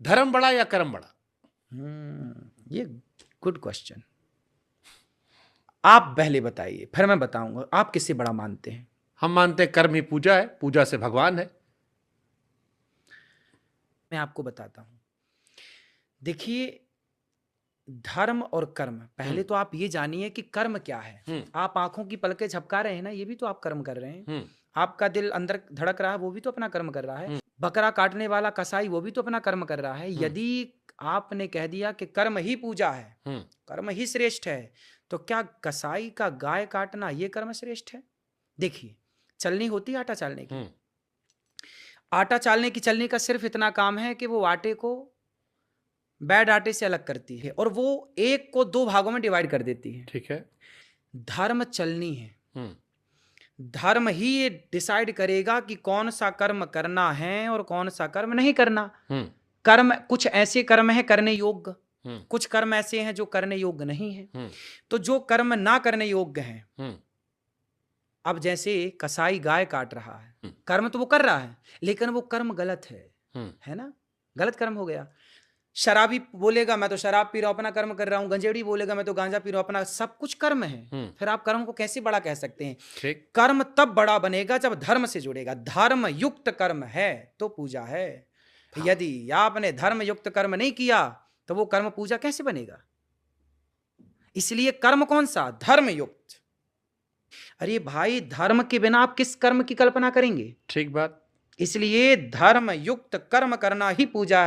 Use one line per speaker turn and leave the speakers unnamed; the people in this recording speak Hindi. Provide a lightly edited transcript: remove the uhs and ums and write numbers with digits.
धर्म बड़ा या कर्म बड़ा?
ये गुड क्वेश्चन। आप पहले बताइए, फिर मैं बताऊंगा। आप किससे बड़ा मानते हैं?
हम मानते हैं कर्म ही पूजा है, पूजा से भगवान है।
मैं आपको बताता हूं। देखिए, धर्म और कर्म, पहले तो आप ये जानिए कि कर्म क्या है। आप आंखों की पलकें झपका रहे हैं ना, ये भी तो आप कर्म कर रहे हैं। आपका दिल अंदर धड़क रहा है, वो भी तो अपना कर्म कर रहा है। बकरा काटने वाला कसाई, वो भी तो अपना कर्म कर रहा है। यदि आपने कह दिया कि कर्म ही पूजा है, कर्म ही श्रेष्ठ है, तो क्या कसाई का गाय काटना ये कर्म श्रेष्ठ है? देखिए, चलनी होती है आटा चालने की। आटा चालने की चलनी का सिर्फ इतना काम है कि वो आटे को बैड आटे से अलग करती है और वो एक को दो भागों में डिवाइड कर देती है।
ठीक है।
धर्म चलनी है। धर्म ही ये डिसाइड करेगा कि कौन सा कर्म करना है और कौन सा कर्म नहीं करना। कर्म, कुछ ऐसे कर्म है करने योग्य, कुछ कर्म ऐसे हैं जो करने योग्य नहीं है। तो जो कर्म ना करने योग्य हैं, अब जैसे कसाई गाय काट रहा है, कर्म तो वो कर रहा है, लेकिन वो कर्म गलत है ना, गलत कर्म हो गया। शराबी बोलेगा मैं तो शराब पी रहा हूं, अपना कर्म कर रहा हूं। गंजेड़ी बोलेगा मैं तो गांजा पी रहा हूं, अपना, सब कुछ कर्म है। फिर आप कर्म को कैसे बड़ा कह सकते हैं? कर्म तब बड़ा बनेगा जब धर्म से जुड़ेगा। धर्म युक्त कर्म है तो पूजा है। यदि आपने धर्म युक्त कर्म नहीं किया तो वो कर्म पूजा कैसे बनेगा? इसलिए कर्म कौन सा? धर्म युक्त। अरे भाई, धर्म के बिना आप किस कर्म की कल्पना करेंगे?
ठीक बात।
इसलिए धर्म युक्त कर्म करना ही पूजा है।